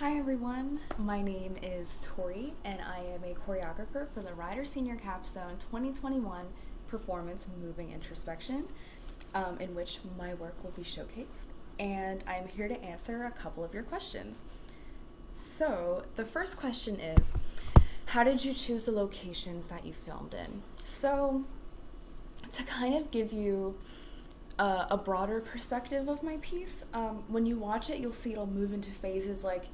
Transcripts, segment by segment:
Hi everyone, my name is Tori and I am a choreographer for the Rider Senior Capstone 2021 Performance Moving Introspection, in which my work will be showcased, and I'm here to answer a couple of your questions. So, the first question is, how did you choose the locations that you filmed in? So, to kind of give you a broader perspective of my piece, when you watch it, you'll see it'll move into phases. Like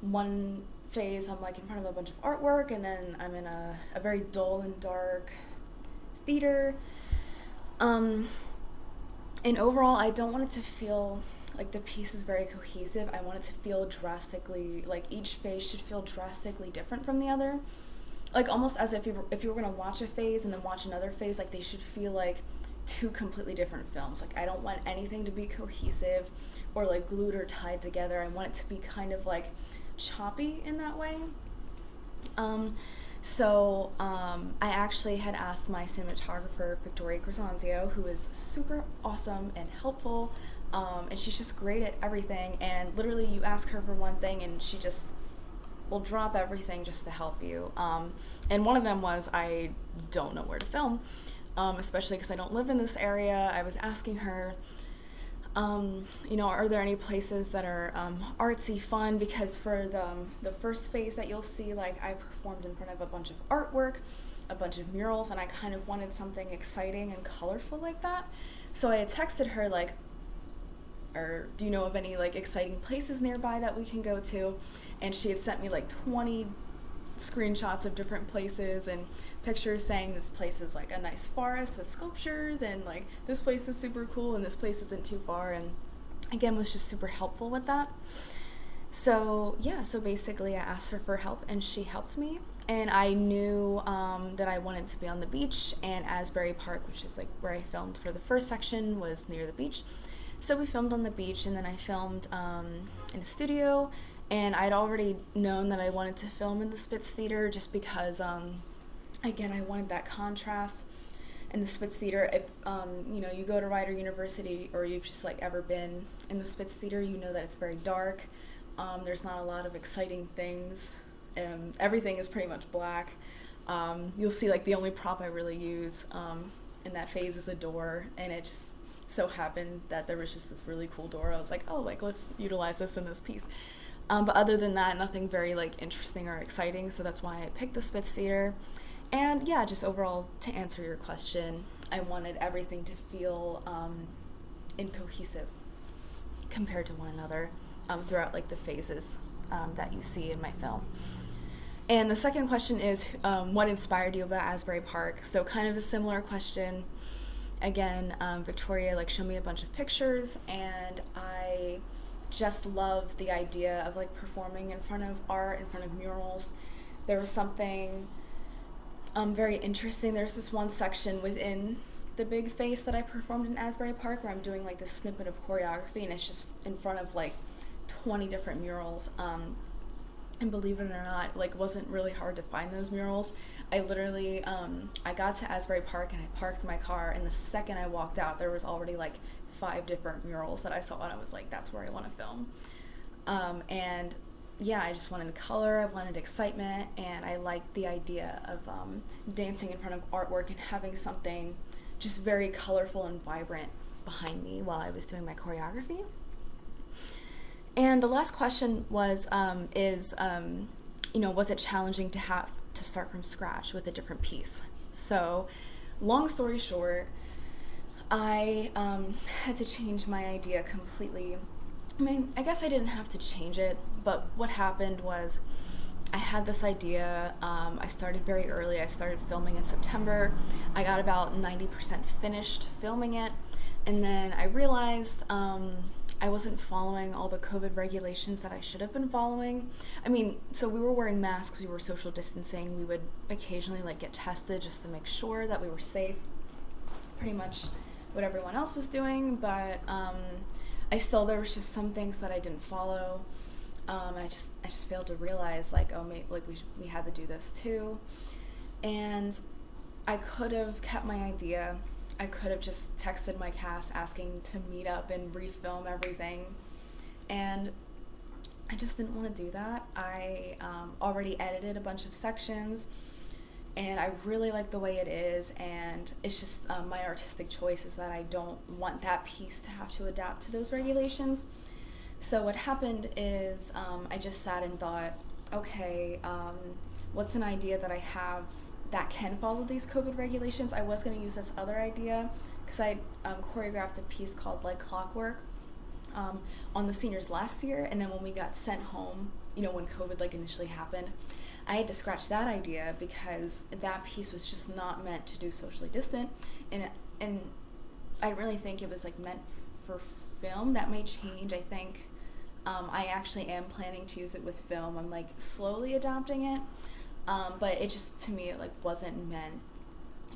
one phase, I'm like in front of a bunch of artwork, and then I'm in a very dull and dark theater. And overall, I don't want it to feel like the piece is very cohesive. I want it to feel drastically, like each phase should feel drastically different from the other. Like almost as if you were gonna watch a phase and then watch another phase, like they should feel like two completely different films. Like I don't want anything to be cohesive or like glued or tied together. I want it to be kind of like choppy in that way. I actually had asked my cinematographer, Victoria Grisanzio, who is super awesome and helpful, and she's just great at everything, and literally you ask her for one thing and she just will drop everything just to help you. And one of them was, I don't know where to film, especially because I don't live in this area. I was asking her, are there any places that are artsy, fun? Because for the first phase that you'll see, like I performed in front of a bunch of artwork, a bunch of murals, and I kind of wanted something exciting and colorful like that. So I had texted her like, or do you know of any like exciting places nearby that we can go to? And she had sent me like 20 screenshots of different places and pictures saying this place is like a nice forest with sculptures, and like this place is super cool and this place isn't too far, and again was just super helpful with that. So basically I asked her for help and she helped me, and I knew that I wanted to be on the beach, and Asbury Park, which is like where I filmed for the first section, was near the beach. So we filmed on the beach, and then I filmed in a studio, and I'd already known that I wanted to film in the Spitz Theater just because, again, I wanted that contrast. In the Spitz Theater, if you go to Rider University or you've just like ever been in the Spitz Theater, you know that it's very dark. There's not a lot of exciting things. Everything is pretty much black. You'll see like the only prop I really use in that phase is a door, and it just so happened that there was just this really cool door. I was like, oh, like let's utilize this in this piece. But other than that, nothing very like interesting or exciting, so that's why I picked the Spitz Theater. And yeah, just overall, to answer your question, I wanted everything to feel incohesive compared to one another throughout like the phases that you see in my film. And the second question is, what inspired you about Asbury Park? So kind of a similar question. Again, Victoria like showed me a bunch of pictures, and I just love the idea of like performing in front of art, in front of murals. There was something very interesting. There's this one section within the big face that I performed in Asbury Park where I'm doing like this snippet of choreography, and it's just in front of like 20 different murals. And believe it or not, like wasn't really hard to find those murals. I literally, I got to Asbury Park and I parked my car, and the second I walked out, there was already like 5 different murals that I saw, and I was like, that's where I want to film. And yeah, I just wanted color, I wanted excitement, and I liked the idea of dancing in front of artwork and having something just very colorful and vibrant behind me while I was doing my choreography. And the last question was, was it challenging to have to start from scratch with a different piece? So, long story short, I had to change my idea completely. I mean, I guess I didn't have to change it, but what happened was I had this idea. I started very early. I started filming in September. I got about 90% finished filming it, and then I realized I wasn't following all the COVID regulations that I should have been following. I mean, so we were wearing masks, we were social distancing, we would occasionally like get tested just to make sure that we were safe. Pretty much what everyone else was doing, but there was just some things that I didn't follow. I just failed to realize like, oh, maybe, like we had to do this too. And I could have kept my idea. I could have just texted my cast asking to meet up and refilm everything. And I just didn't want to do that. I already edited a bunch of sections, and I really like the way it is, and it's just my artistic choice is that I don't want that piece to have to adapt to those regulations. So what happened is I just sat and thought, okay, what's an idea that I have that can follow these COVID regulations? I was going to use this other idea because I choreographed a piece called Like Clockwork on the seniors last year, and then when we got sent home, when COVID like initially happened, I had to scratch that idea because that piece was just not meant to do socially distant, and I really think it was like meant for film. That may change. I think I actually am planning to use it with film. I'm like slowly adopting it, but it just, to me, it like wasn't meant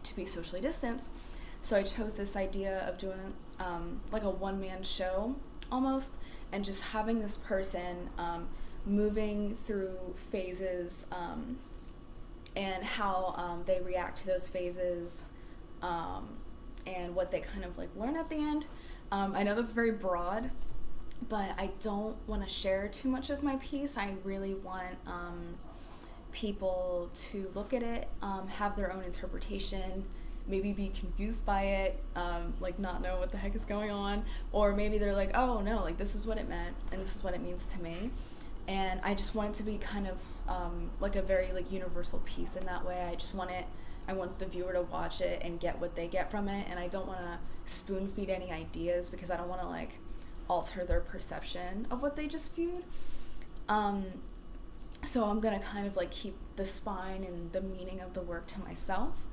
to be socially distanced. So I chose this idea of doing like a one-man show almost, and just having this person moving through phases and how they react to those phases and what they kind of like learn at the end. I know that's very broad, but I don't want to share too much of my piece. I really want people to look at it, have their own interpretation, maybe be confused by it, like not know what the heck is going on, or maybe they're like, oh no, like this is what it meant and this is what it means to me. And I just want it to be kind of like a very like universal piece in that way. I want the viewer to watch it and get what they get from it, and I don't want to spoon feed any ideas because I don't want to like alter their perception of what they just viewed. So I'm gonna kind of like keep the spine and the meaning of the work to myself.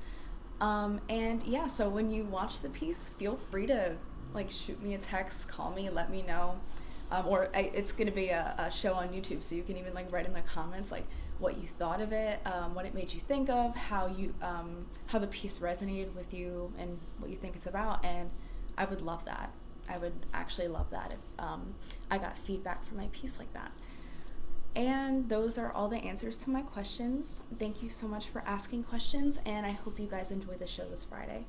And yeah, so when you watch the piece, feel free to like shoot me a text, call me, let me know. It's going to be a show on YouTube, so you can even like write in the comments like what you thought of it, what it made you think of, how the piece resonated with you, and what you think it's about. And I would love that. I would actually love that if I got feedback for my piece like that. And those are all the answers to my questions. Thank you so much for asking questions, and I hope you guys enjoy the show this Friday.